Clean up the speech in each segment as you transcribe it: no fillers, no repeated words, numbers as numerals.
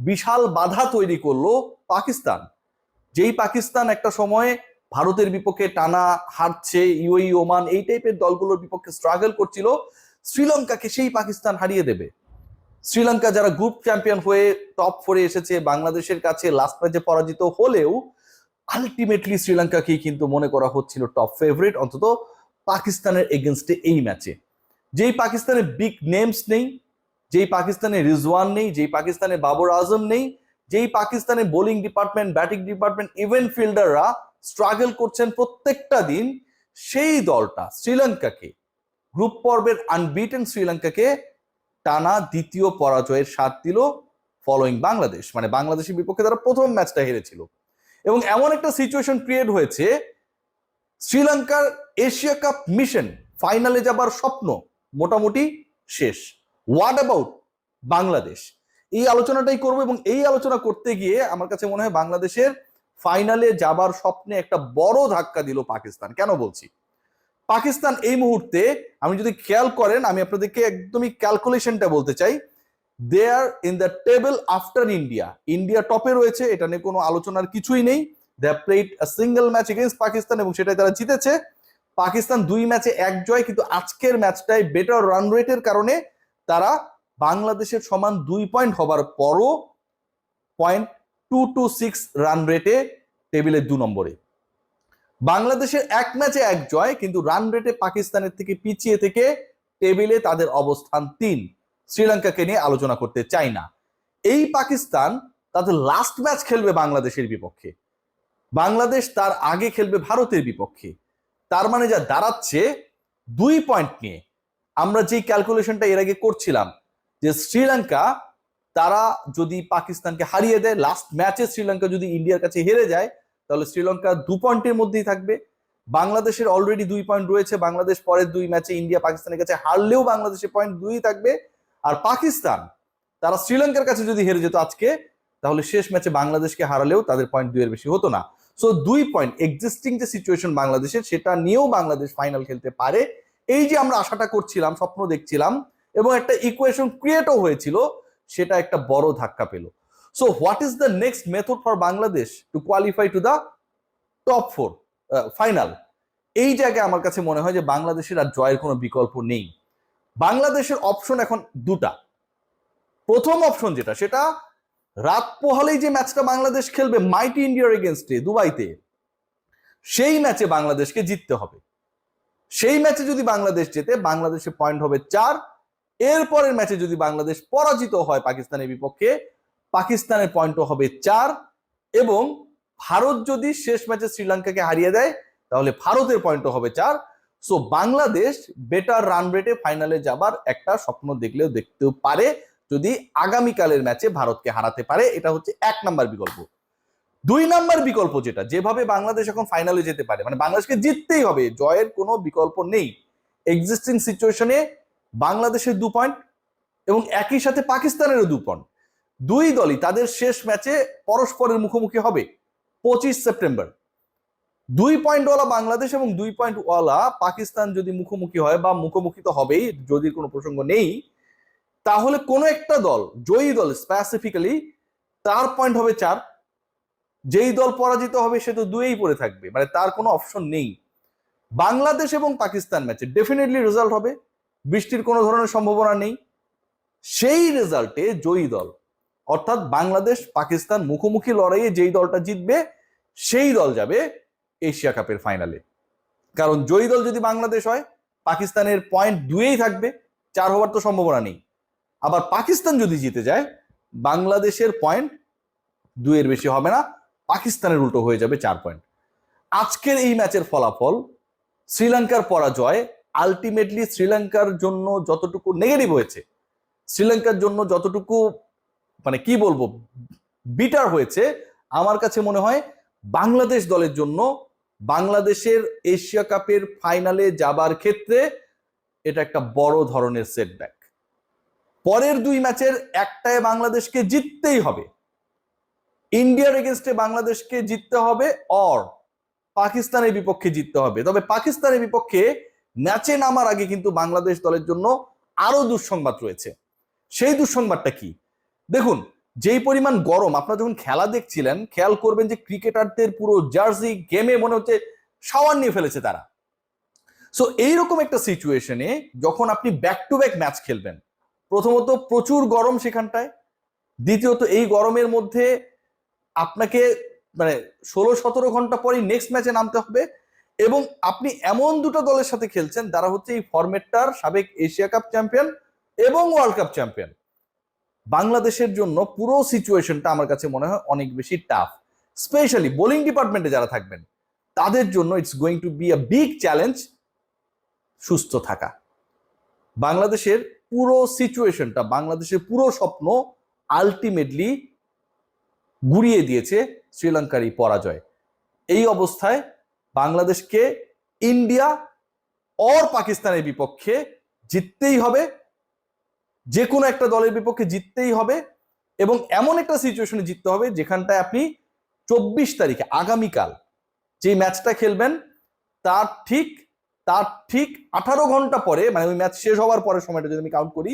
বিশাল বাধা তৈরি করলো পাকিস্তান। যেই পাকিস্তান একটা সময়ে ভারতের বিপক্ষে টানা হারছে, ইউএই, ওমান এই টাইপের দলগুলোর বিপক্ষে স্ট্রাগল করছিল, শ্রীলঙ্কাকে সেই পাকিস্তান হারিয়ে দেবে। শ্রীলঙ্কা যারা গ্রুপ চ্যাম্পিয়ন হয়ে টপ 4-এ এসেছে, বাংলাদেশের কাছে লাস্ট ম্যাচে পরাজিত হলেও আলটিমেটলি শ্রীলঙ্কাকেই কিন্তু মনে করা হচ্ছিল টপ ফেভারিট, অন্তত পাকিস্তানের এগেনস্টে এই ম্যাচে। যেই পাকিস্তানে বিগ নেমস নেই, যেই পাকিস্তানে রিজওয়ান নেই, যেই পাকিস্তানে বাবর আজম নেই, যেই পাকিস্তানে bowling department, batting department, even ফিল্ডাররা স্ট্রাগল করছেন প্রত্যেকটা দিন, সেই দলটা শ্রীলঙ্কাকে, গ্রুপ পর্বের আনবিটেন শ্রীলঙ্কাকে টানা দ্বিতীয় পরাজয়ের স্বাদ দিল ফলোইং বাংলাদেশ। মানে বাংলাদেশের বিপক্ষে তারা প্রথম ম্যাচটা হেরেছিল এবং এমন একটা সিচুয়েশন ক্রিয়েট হয়েছে, শ্রীলঙ্কার এশিয়া কাপ মিশন, ফাইনালে যাবার স্বপ্ন মোটামুটি শেষ। What about Bangladesh? এই আলোচনাটাই করবো এবং এই আলোচনা করতে গিয়ে আমার কাছে মনে হয় বাংলাদেশের ফাইনালে যাবার স্বপ্নে একটা বড় ধাক্কা দিল পাকিস্তান। কেন বলছি? পাকিস্তান এই মুহূর্তে, আমি যদি খেয়াল করেন, আমি আপনাদেরকে একদমই ক্যালকুলেশনটা বলতে চাই, they are in the table after India. India টপে রয়েছে, এটা নিয়ে কোনো আলোচনার কিছুই নেই। They have played a single match against Pakistan এবং সেটাই তারা জিতেছে। পাকিস্তান 2 ম্যাচে 1 জয়, কিন্তু আজকের ম্যাচটায় বেটার রান রেটের কারণে তারা বাংলাদেশের সমান 2 পয়েন্ট হবার পরও 0.226 রান রেটে টেবিলের 2 নম্বরে। বাংলাদেশের 1 ম্যাচে 1 জয়, কিন্তু রান রেটে পাকিস্তানের থেকে পিছিয়ে থেকে টেবিলে তাদের অবস্থান 3। শ্রীলঙ্কাকে নিয়ে আলোচনা করতে চাই না। এই পাকিস্তান তাদের লাস্ট ম্যাচ খেলবে বাংলাদেশের বিপক্ষে, বাংলাদেশ তার আগে খেলবে ভারতের বিপক্ষে। তার মানে যা দাঁড়াচ্ছে 2 পয়েন্ট নিয়ে, আমরা যে ক্যালকুলেশনটা এর আগে করছিলাম যে শ্রীলঙ্কা তারা যদি পাকিস্তানকে হারিয়ে দেয়, লাস্ট ম্যাচে শ্রীলঙ্কা যদি ইন্ডিয়ার কাছে হেরে যায়, তাহলে শ্রীলঙ্কা 2 পয়েন্টের মধ্যেই থাকবে। বাংলাদেশের অলরেডি 2 পয়েন্ট রয়েছে, বাংলাদেশ পরের 2 ম্যাচে ইন্ডিয়া পাকিস্তানের কাছে হারলেও বাংলাদেশের পয়েন্ট 2ই থাকবে। আর পাকিস্তান তারা শ্রীলঙ্কার কাছে যদি হেরে যেত আজকে, তাহলে শেষ ম্যাচে বাংলাদেশকে হারালেও তাদের পয়েন্ট 2 এর বেশি হতো না। সো 2 পয়েন্ট এক্সিস্টিং যে সিচুয়েশন বাংলাদেশের, সেটা নিয়েও বাংলাদেশ ফাইনাল খেলতে পারে। এই যে আমরা আশাটা করছিলাম, স্বপ্ন দেখছিলাম এবং একটা ইকুয়েশন ক্রিয়েটও হয়েছিল, সেটা একটা বড় ধাক্কা পেল। So what is the next method for Bangladesh to qualify to the top 4 final? এই জায়গায় আমার কাছে মনে হয় যে বাংলাদেশের আর জয়ের কোনো বিকল্প নেই। বাংলাদেশের অপশন এখন 2টা। প্রথম অপশন যেটা, সেটা রাত পোহালেই যে ম্যাচটা বাংলাদেশ খেলবে মাইটি ইন্ডিয়ার এগেনস্টে দুবাইতে, সেই ম্যাচে বাংলাদেশকে জিততে হবে। সেই ম্যাচে যদি বাংলাদেশ জেতে, বাংলাদেশের পয়েন্ট হবে 4। এরপরের ম্যাচে যদি বাংলাদেশ পরাজিত হয় পাকিস্তানের বিপক্ষে, পাকিস্তানের পয়েন্টও হবে 4 এবং ভারত যদি শেষ ম্যাচে শ্রীলঙ্কাকে হারিয়ে দেয়, তাহলে ভারতের পয়েন্টও হবে 4। সো বাংলাদেশ বেটার রান রেটে ফাইনালে যাবার একটা স্বপ্ন দেখতেও পারে যদি আগামীকালের ম্যাচে ভারতকে হারাতে পারে। এটা হচ্ছে 1 নাম্বার বিকল্প। 2 নাম্বার বিকল্প যেটা, যেভাবে বাংলাদেশ এখন ফাইনালে যেতে পারে, মানে বাংলাদেশকে জিততেই হবে, জয়ের কোনো বিকল্প নেই। এক্সিস্টিং সিচুয়েশনে বাংলাদেশের 2 পয়েন্ট এবং একই সাথে পাকিস্তানেরও 2 পয়েন্ট। 2 দলই তাদের শেষ ম্যাচে পরস্পরের মুখোমুখি হবে 25 সেপ্টেম্বর। 2 পয়েন্টওয়ালা বাংলাদেশ এবং 2 পয়েন্টওয়ালা পাকিস্তান যদি মুখোমুখি হয়, বা মুখোমুখি তো হবেই যদি কোনো প্রসঙ্গ নেই, তাহলে কোনো একটা দল, জয়ী দল স্পেসিফিক্যালি, তার পয়েন্ট হবে 4। যেই দল পরাজিত হবে সে তো 2-এই পড়ে থাকবে, মানে তার কোনো অপশন নেই। বাংলাদেশ এবং পাকিস্তান ম্যাচে ডেফিনেটলি রেজাল্ট হবে, বৃষ্টির কোনো ধরনের সম্ভাবনা নেই। সেই রেজাল্টে জয়ী দল, অর্থাৎ বাংলাদেশ পাকিস্তান মুখোমুখি লড়াইয়ে যেই দলটা জিতবে, সেই দল যাবে এশিয়া কাপের ফাইনালে। কারণ জয়ী দল যদি বাংলাদেশ হয়, পাকিস্তানের পয়েন্ট 2-এই থাকবে, 4 হওয়ার তো সম্ভাবনা নেই। আবার পাকিস্তান যদি জিতে যায়, বাংলাদেশের পয়েন্ট 2 এর বেশি হবে না, পাকিস্তানের উল্টো হয়ে যাবে 4 পয়েন্ট। আজকের এই ম্যাচের ফলাফল, শ্রীলঙ্কার পরাজয় আলটিমেটলি শ্রীলঙ্কার জন্য যতটুকু নেগেটিভ হয়েছে, শ্রীলঙ্কার জন্য যতটুকু মানে কি বলবো বিটার হয়েছে, আমার কাছে মনে হয় বাংলাদেশ দলের জন্য, বাংলাদেশের এশিয়া কাপের ফাইনালে যাবার ক্ষেত্রে এটা একটা বড় ধরনের সেটব্যাক। পরের 2 ম্যাচের একটায় বাংলাদেশকে জিততেই হবে। ইন্ডিয়ার এগেনস্টে বাংলাদেশকে জিততে হবে, অর পাকিস্তানের বিপক্ষে জিততে হবে। তবে পাকিস্তানের বিপক্ষে ম্যাচে নামার আগে কিন্তু বাংলাদেশ দলের জন্য আরো দুঃসংবাদ রয়েছে। সেই দুঃসংবাদটা কি? দেখুন, যেই পরিমাণ গরম, আপনারা যখন খেলা দেখছিলেন খেয়াল করবেন যে ক্রিকেটারদের পুরো জার্সি গেমে মনে হচ্ছে শাওয়ার নিয়ে ফেলেছে তারা। সো এইরকম একটা সিচুয়েশনে যখন আপনি ব্যাক টু ব্যাক ম্যাচ খেলবেন, প্রথমত প্রচুর গরম সেখানটায়, দ্বিতীয়ত এই গরমের মধ্যে আপনাকে মানে 16-17 ঘন্টা পরেই নেক্সট ম্যাচে নামতে হবে, এবং আপনি এমন দুটো দলের সাথে খেলছেন যারা হচ্ছে এই ফরম্যাটটার সাবেক এশিয়া কাপ চ্যাম্পিয়ন এবং ওয়ার্ল্ড কাপ চ্যাম্পিয়ন। বাংলাদেশের জন্য পুরো সিচুয়েশনটা আমার কাছে মনে হয় অনেক বেশি টাফ, স্পেশালি বোলিং ডিপার্টমেন্টে যারা থাকবেন তাদের জন্য it's going to be a big challenge সুস্থ থাকা। বাংলাদেশের পুরো সিচুয়েশনটা, বাংলাদেশের পুরো স্বপ্ন আলটিমেটলি গুড়িয়ে দিয়েছে শ্রীলঙ্কার এই পরাজয়। এই অবস্থায় বাংলাদেশকে ইন্ডিয়া অর পাকিস্তানের বিপক্ষে জিততেই হবে, যে কোনো একটা দলের বিপক্ষে জিততেই হবে, এবং এমন একটা সিচুয়েশনে জিততে হবে যেখানটায় আপনি 24 তারিখে আগামীকাল যে ম্যাচটা খেলবেন তার ঠিক 18 ঘন্টা পরে, মানে ওই ম্যাচ শেষ হওয়ার পরের সময়টা যদি আমি কাউন্ট করি,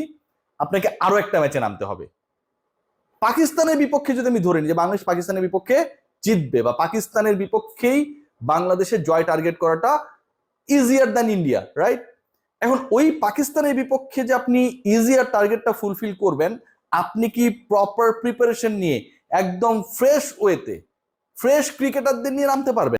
আপনাকে আরো একটা ম্যাচে নামতে হবে। পাকিস্তানের বিপক্ষে যদি আমি ধরে নিই যে বাংলাদেশ পাকিস্তানের বিপক্ষে জিতবে, বা পাকিস্তানের বিপক্ষেই বাংলাদেশের জয় টার্গেট করাটা ইজিয়ার দ্যান ইন্ডিয়া, রাইট? এখন ওই পাকিস্তানের বিপক্ষে যে আপনি ইজিয়ার টার্গেটটা ফুলফিল করবেন, আপনি কি প্রপার প্রিপারেশন নিয়ে একদম ফ্রেশ ওয়েতে ফ্রেশ ক্রিকেটারদের নিয়ে নামতে পারবেন?